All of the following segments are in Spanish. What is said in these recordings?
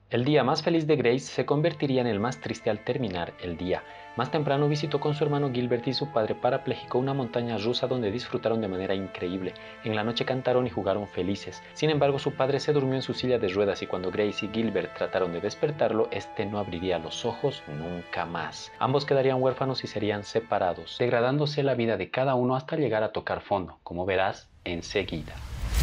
El día más feliz de Grace se convertiría en el más triste al terminar el día. Más temprano visitó con su hermano Gilbert y su padre parapléjico una montaña rusa donde disfrutaron de manera increíble. En la noche cantaron y jugaron felices. Sin embargo, su padre se durmió en su silla de ruedas y cuando Grace y Gilbert trataron de despertarlo, este no abriría los ojos nunca más. Ambos quedarían huérfanos y serían separados, degradándose la vida de cada uno hasta llegar a tocar fondo, como verás enseguida.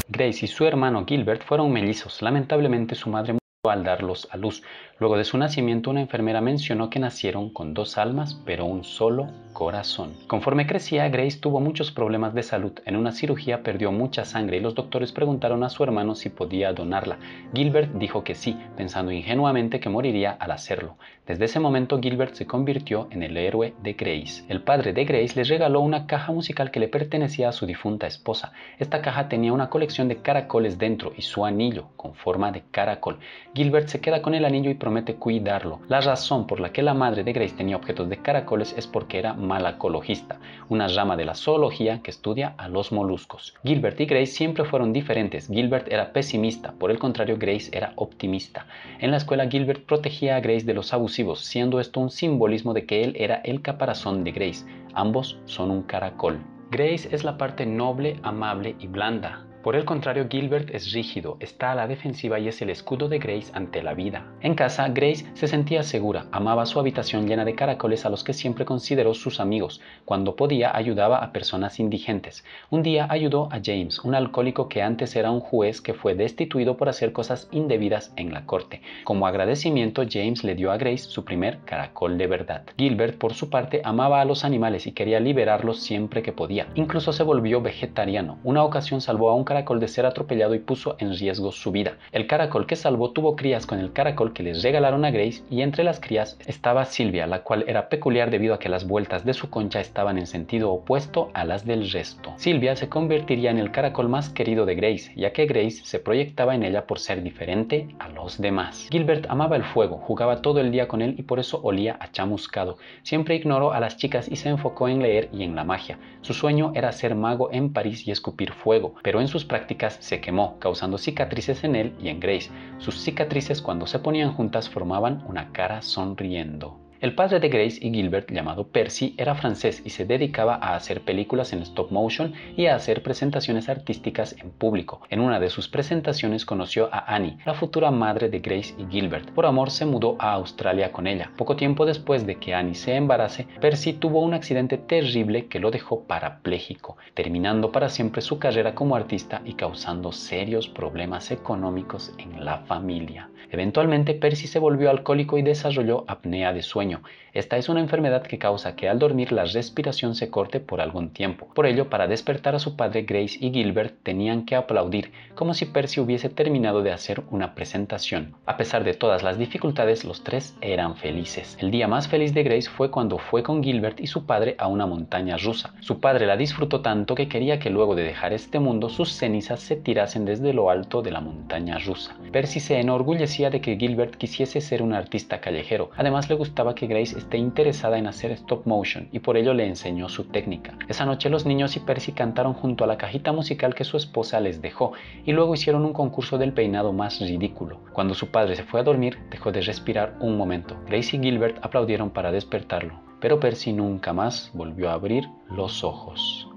Grace y su hermano Gilbert fueron mellizos. Lamentablemente su madre murió al darlos a luz. Luego de su nacimiento, una enfermera mencionó que nacieron con dos almas, pero un solo corazón. Conforme crecía, Grace tuvo muchos problemas de salud. En una cirugía perdió mucha sangre y los doctores preguntaron a su hermano si podía donarla. Gilbert dijo que sí, pensando ingenuamente que moriría al hacerlo. Desde ese momento, Gilbert se convirtió en el héroe de Grace. El padre de Grace les regaló una caja musical que le pertenecía a su difunta esposa. Esta caja tenía una colección de caracoles dentro y su anillo con forma de caracol. Gilbert se queda con el anillo y promete cuidarlo. La razón por la que la madre de Grace tenía objetos de caracoles es porque era malacologista, una rama de la zoología que estudia a los moluscos. Gilbert y Grace siempre fueron diferentes. Gilbert era pesimista, por el contrario Grace era optimista. En la escuela Gilbert protegía a Grace de los abusivos, siendo esto un simbolismo de que él era el caparazón de Grace. Ambos son un caracol. Grace es la parte noble, amable y blanda. Por el contrario, Gilbert es rígido, está a la defensiva y es el escudo de Grace ante la vida. En casa, Grace se sentía segura, amaba su habitación llena de caracoles a los que siempre consideró sus amigos. Cuando podía, ayudaba a personas indigentes. Un día ayudó a James, un alcohólico que antes era un juez que fue destituido por hacer cosas indebidas en la corte. Como agradecimiento, James le dio a Grace su primer caracol de verdad. Gilbert, por su parte, amaba a los animales y quería liberarlos siempre que podía. Incluso se volvió vegetariano. Una ocasión salvó a un caracol de ser atropellado y puso en riesgo su vida. El caracol que salvó tuvo crías con el caracol que les regalaron a Grace y entre las crías estaba Sylvia, la cual era peculiar debido a que las vueltas de su concha estaban en sentido opuesto a las del resto. Sylvia se convertiría en el caracol más querido de Grace, ya que Grace se proyectaba en ella por ser diferente a los demás. Gilbert amaba el fuego, jugaba todo el día con él y por eso olía a chamuscado. Siempre ignoró a las chicas y se enfocó en leer y en la magia. Su sueño era ser mago en París y escupir fuego, pero en sus prácticas se quemó, causando cicatrices en él y en Grace. Sus cicatrices cuando se ponían juntas formaban una cara sonriendo. El padre de Grace y Gilbert, llamado Percy, era francés y se dedicaba a hacer películas en stop motion y a hacer presentaciones artísticas en público. En una de sus presentaciones conoció a Annie, la futura madre de Grace y Gilbert. Por amor se mudó a Australia con ella. Poco tiempo después de que Annie se embarace, Percy tuvo un accidente terrible que lo dejó parapléjico, terminando para siempre su carrera como artista y causando serios problemas económicos en la familia. Eventualmente, Percy se volvió alcohólico y desarrolló apnea de sueño. Esta es una enfermedad que causa que al dormir la respiración se corte por algún tiempo. Por ello, para despertar a su padre, Grace y Gilbert tenían que aplaudir, como si Percy hubiese terminado de hacer una presentación. A pesar de todas las dificultades, los tres eran felices. El día más feliz de Grace fue cuando fue con Gilbert y su padre a una montaña rusa. Su padre la disfrutó tanto que quería que luego de dejar este mundo sus cenizas se tirasen desde lo alto de la montaña rusa. Percy se enorgullecía de que Gilbert quisiese ser un artista callejero. Además le gustaba que Grace esté interesada en hacer stop motion y por ello le enseñó su técnica. Esa noche los niños y Percy cantaron junto a la cajita musical que su esposa les dejó y luego hicieron un concurso del peinado más ridículo. Cuando su padre se fue a dormir, dejó de respirar un momento. Grace y Gilbert aplaudieron para despertarlo, pero Percy nunca más volvió a abrir los ojos.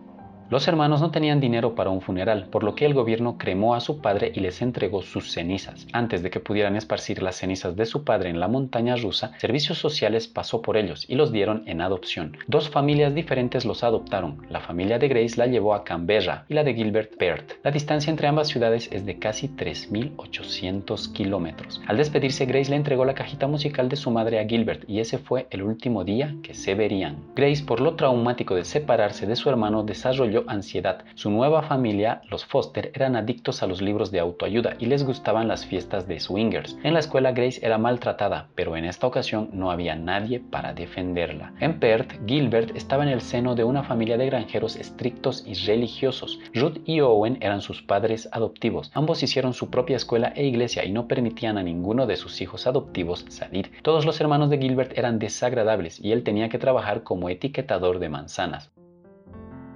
Los hermanos no tenían dinero para un funeral, por lo que el gobierno cremó a su padre y les entregó sus cenizas. Antes de que pudieran esparcir las cenizas de su padre en la montaña rusa, Servicios Sociales pasó por ellos y los dieron en adopción. Dos familias diferentes los adoptaron. La familia de Grace la llevó a Canberra y la de Gilbert Perth. La distancia entre ambas ciudades es de casi 3.800 kilómetros. Al despedirse, Grace le entregó la cajita musical de su madre a Gilbert y ese fue el último día que se verían. Grace, por lo traumático de separarse de su hermano, desarrolló ansiedad. Su nueva familia, los Foster, eran adictos a los libros de autoayuda y les gustaban las fiestas de swingers. En la escuela Grace era maltratada, pero en esta ocasión no había nadie para defenderla. En Perth, Gilbert estaba en el seno de una familia de granjeros estrictos y religiosos. Ruth y Owen eran sus padres adoptivos. Ambos hicieron su propia escuela e iglesia y no permitían a ninguno de sus hijos adoptivos salir. Todos los hermanos de Gilbert eran desagradables y él tenía que trabajar como etiquetador de manzanas.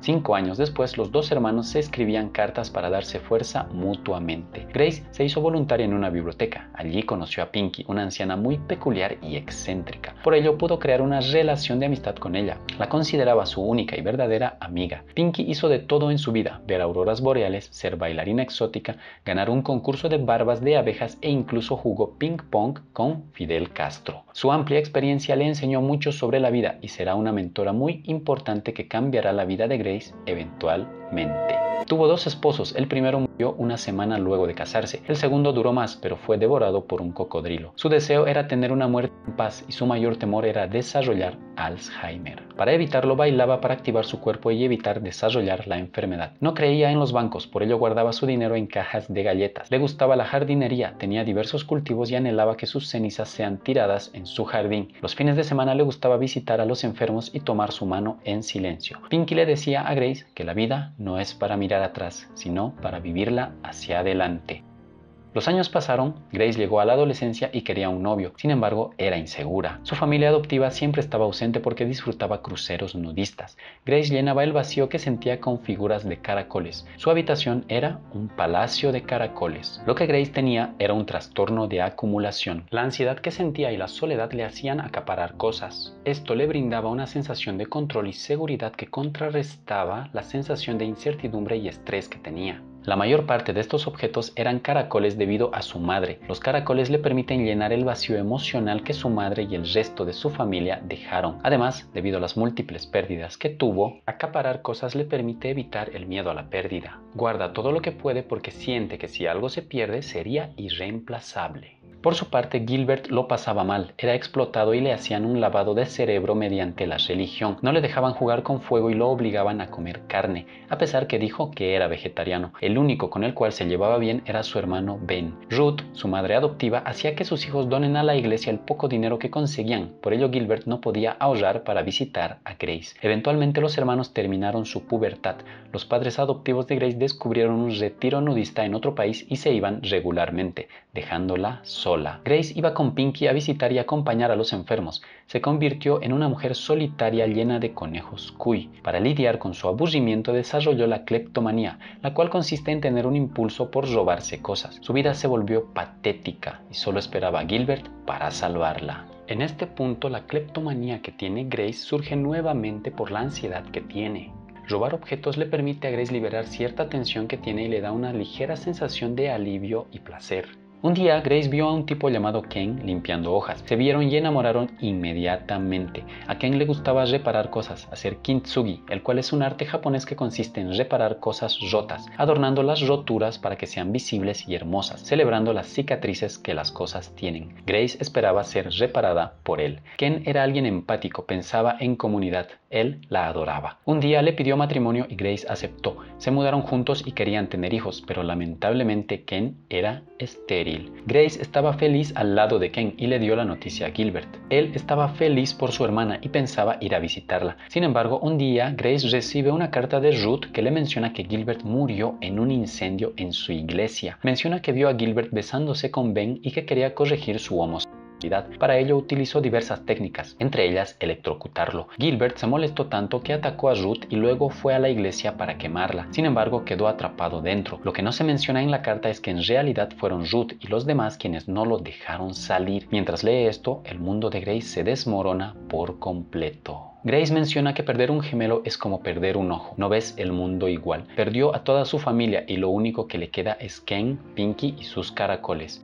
5 años después, los dos hermanos se escribían cartas para darse fuerza mutuamente. Grace se hizo voluntaria en una biblioteca. Allí conoció a Pinky, una anciana muy peculiar y excéntrica. Por ello pudo crear una relación de amistad con ella. La consideraba su única y verdadera amiga. Pinky hizo de todo en su vida: ver auroras boreales, ser bailarina exótica, ganar un concurso de barbas de abejas e incluso jugó ping pong con Fidel Castro. Su amplia experiencia le enseñó mucho sobre la vida y será una mentora muy importante que cambiará la vida de Grace eventualmente. Tuvo 2 esposos. El primero murió una semana luego de casarse. El segundo duró más, pero fue devorado por un cocodrilo. Su deseo era tener una muerte en paz y su mayor temor era desarrollar Alzheimer. Para evitarlo, bailaba para activar su cuerpo y evitar desarrollar la enfermedad. No creía en los bancos, por ello guardaba su dinero en cajas de galletas. Le gustaba la jardinería, tenía diversos cultivos y anhelaba que sus cenizas sean tiradas en su jardín. Los fines de semana le gustaba visitar a los enfermos y tomar su mano en silencio. Pinky le decía a Grace que la vida no es para mirar atrás, sino para vivirla hacia adelante. Los años pasaron, Grace llegó a la adolescencia y quería un novio. Sin embargo, era insegura. Su familia adoptiva siempre estaba ausente porque disfrutaba cruceros nudistas. Grace llenaba el vacío que sentía con figuras de caracoles. Su habitación era un palacio de caracoles. Lo que Grace tenía era un trastorno de acumulación. La ansiedad que sentía y la soledad le hacían acaparar cosas. Esto le brindaba una sensación de control y seguridad que contrarrestaba la sensación de incertidumbre y estrés que tenía. La mayor parte de estos objetos eran caracoles debido a su madre. Los caracoles le permiten llenar el vacío emocional que su madre y el resto de su familia dejaron. Además, debido a las múltiples pérdidas que tuvo, acaparar cosas le permite evitar el miedo a la pérdida. Guarda todo lo que puede porque siente que si algo se pierde sería irreemplazable. Por su parte, Gilbert lo pasaba mal, era explotado y le hacían un lavado de cerebro mediante la religión. No le dejaban jugar con fuego y lo obligaban a comer carne, a pesar que dijo que era vegetariano. El único con el cual se llevaba bien era su hermano Ben. Ruth, su madre adoptiva, hacía que sus hijos donen a la iglesia el poco dinero que conseguían. Por ello, Gilbert no podía ahorrar para visitar a Grace. Eventualmente, los hermanos terminaron su pubertad. Los padres adoptivos de Grace descubrieron un retiro nudista en otro país y se iban regularmente, dejándola sola. Grace iba con Pinky a visitar y acompañar a los enfermos. Se convirtió en una mujer solitaria llena de conejos cuy. Para lidiar con su aburrimiento desarrolló la cleptomanía, la cual consiste en tener un impulso por robarse cosas. Su vida se volvió patética y solo esperaba a Gilbert para salvarla. En este punto, la cleptomanía que tiene Grace surge nuevamente por la ansiedad que tiene. Robar objetos le permite a Grace liberar cierta tensión que tiene y le da una ligera sensación de alivio y placer. Un día, Grace vio a un tipo llamado Ken limpiando hojas. Se vieron y enamoraron inmediatamente. A Ken le gustaba reparar cosas, hacer kintsugi, el cual es un arte japonés que consiste en reparar cosas rotas, adornando las roturas para que sean visibles y hermosas, celebrando las cicatrices que las cosas tienen. Grace esperaba ser reparada por él. Ken era alguien empático, pensaba en comunidad. Él la adoraba. Un día le pidió matrimonio y Grace aceptó. Se mudaron juntos y querían tener hijos, pero lamentablemente Ken era estéril. Grace estaba feliz al lado de Ken y le dio la noticia a Gilbert. Él estaba feliz por su hermana y pensaba ir a visitarla. Sin embargo, un día Grace recibe una carta de Ruth que le menciona que Gilbert murió en un incendio en su iglesia. Menciona que vio a Gilbert besándose con Ben y que quería corregir su homosexualidad. Para ello utilizó diversas técnicas, entre ellas electrocutarlo. Gilbert se molestó tanto que atacó a Ruth y luego fue a la iglesia para quemarla. Sin embargo, quedó atrapado dentro. Lo que no se menciona en la carta es que en realidad fueron Ruth y los demás quienes no lo dejaron salir. Mientras lee esto, el mundo de Grace se desmorona por completo. Grace menciona que perder un gemelo es como perder un ojo. No ves el mundo igual. Perdió a toda su familia y lo único que le queda es Ken, Pinky y sus caracoles.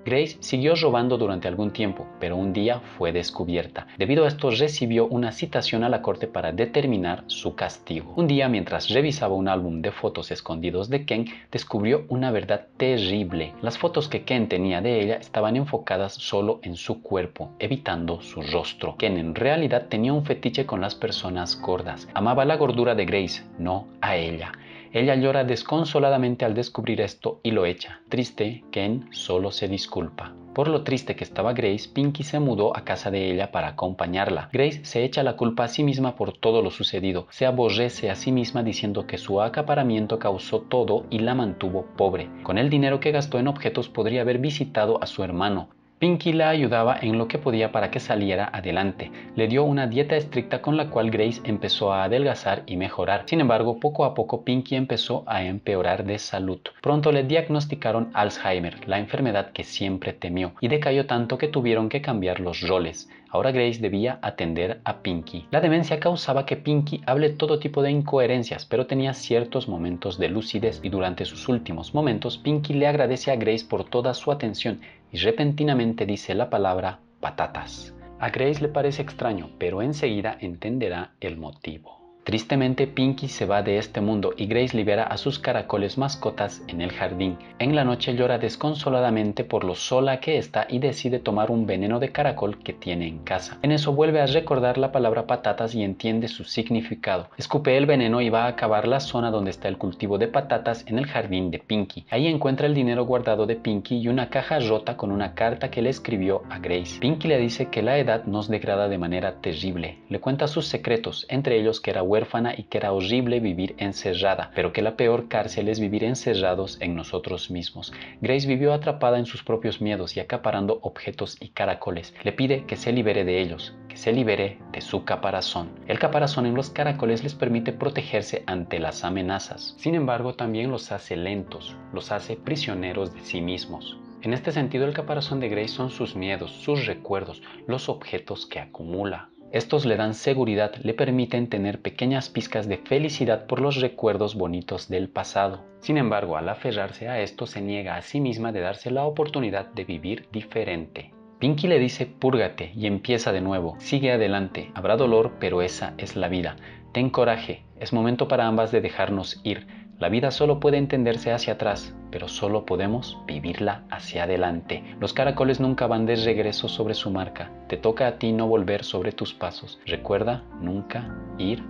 Grace siguió robando durante algún tiempo, pero un día fue descubierta. Debido a esto, recibió una citación a la corte para determinar su castigo. Un día, mientras revisaba un álbum de fotos escondidos de Ken, descubrió una verdad terrible. Las fotos que Ken tenía de ella estaban enfocadas solo en su cuerpo, evitando su rostro. Ken en realidad tenía un fetiche con las personas gordas. Amaba la gordura de Grace, no a ella. Ella llora desconsoladamente al descubrir esto y lo echa. Triste, Ken solo se disculpa. Por lo triste que estaba Grace, Pinky se mudó a casa de ella para acompañarla. Grace se echa la culpa a sí misma por todo lo sucedido. Se aborrece a sí misma diciendo que su acaparamiento causó todo y la mantuvo pobre. Con el dinero que gastó en objetos podría haber visitado a su hermano. Pinky la ayudaba en lo que podía para que saliera adelante. Le dio una dieta estricta con la cual Grace empezó a adelgazar y mejorar. Sin embargo, poco a poco Pinky empezó a empeorar de salud. Pronto le diagnosticaron Alzheimer, la enfermedad que siempre temió, y decayó tanto que tuvieron que cambiar los roles. Ahora Grace debía atender a Pinky. La demencia causaba que Pinky hable todo tipo de incoherencias, pero tenía ciertos momentos de lucidez, y durante sus últimos momentos Pinky le agradece a Grace por toda su atención y repentinamente dice la palabra patatas. A Grace le parece extraño, pero enseguida entenderá el motivo. Tristemente, Pinky se va de este mundo y Grace libera a sus caracoles mascotas en el jardín. En la noche llora desconsoladamente por lo sola que está y decide tomar un veneno de caracol que tiene en casa. En eso vuelve a recordar la palabra patatas y entiende su significado. Escupe el veneno y va a acabar la zona donde está el cultivo de patatas en el jardín de Pinky. Ahí encuentra el dinero guardado de Pinky y una caja rota con una carta que le escribió a Grace. Pinky le dice que la edad nos degrada de manera terrible. Le cuenta sus secretos, entre ellos que era huérfana y que era horrible vivir encerrada, pero que la peor cárcel es vivir encerrados en nosotros mismos. Grace vivió atrapada en sus propios miedos y acaparando objetos y caracoles. Le pide que se libere de ellos, que se libere de su caparazón. El caparazón en los caracoles les permite protegerse ante las amenazas. Sin embargo, también los hace lentos, los hace prisioneros de sí mismos. En este sentido, el caparazón de Grace son sus miedos, sus recuerdos, los objetos que acumula. Estos le dan seguridad, le permiten tener pequeñas pizcas de felicidad por los recuerdos bonitos del pasado. Sin embargo, al aferrarse a esto, se niega a sí misma de darse la oportunidad de vivir diferente. Pinky le dice púrgate y empieza de nuevo, sigue adelante, habrá dolor, pero esa es la vida. Ten coraje, es momento para ambas de dejarnos ir. La vida solo puede entenderse hacia atrás, pero solo podemos vivirla hacia adelante. Los caracoles nunca van de regreso sobre su marca. Te toca a ti no volver sobre tus pasos. Recuerda nunca ir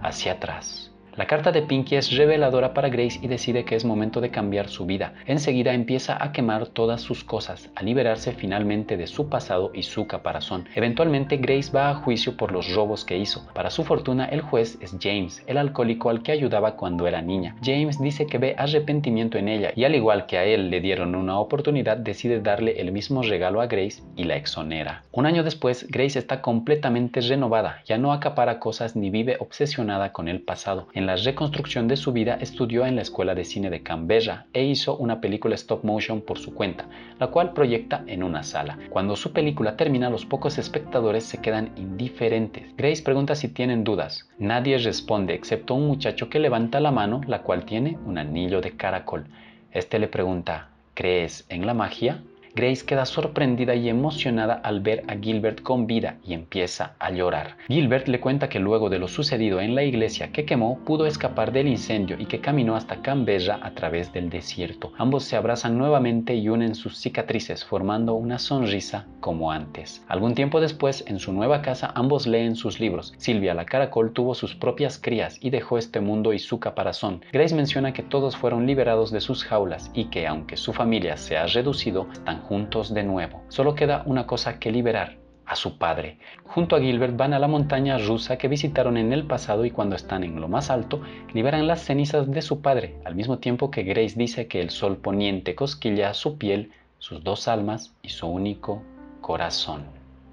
hacia atrás. La carta de Pinky es reveladora para Grace y decide que es momento de cambiar su vida. Enseguida empieza a quemar todas sus cosas, a liberarse finalmente de su pasado y su caparazón. Eventualmente Grace va a juicio por los robos que hizo. Para su fortuna, el juez es James, el alcohólico al que ayudaba cuando era niña. James dice que ve arrepentimiento en ella y al igual que a él le dieron una oportunidad, decide darle el mismo regalo a Grace y la exonera. Un año después, Grace está completamente renovada, ya no acapara cosas ni vive obsesionada con el pasado. En la reconstrucción de su vida estudió en la Escuela de Cine de Canberra e hizo una película stop motion por su cuenta, la cual proyecta en una sala. Cuando su película termina, los pocos espectadores se quedan indiferentes. Grace pregunta si tienen dudas. Nadie responde excepto un muchacho que levanta la mano, la cual tiene un anillo de caracol. Este le pregunta, ¿crees en la magia? Grace queda sorprendida y emocionada al ver a Gilbert con vida y empieza a llorar. Gilbert le cuenta que luego de lo sucedido en la iglesia que quemó, pudo escapar del incendio y que caminó hasta Canberra a través del desierto. Ambos se abrazan nuevamente y unen sus cicatrices, formando una sonrisa como antes. Algún tiempo después, en su nueva casa, ambos leen sus libros. Sylvia la caracol tuvo sus propias crías y dejó este mundo y su caparazón. Grace menciona que todos fueron liberados de sus jaulas y que, aunque su familia se ha reducido, están juntos de nuevo. Solo queda una cosa que liberar, a su padre. Junto a Gilbert van a la montaña rusa que visitaron en el pasado y cuando están en lo más alto, liberan las cenizas de su padre, al mismo tiempo que Grace dice que el sol poniente cosquilla su piel, sus dos almas y su único corazón.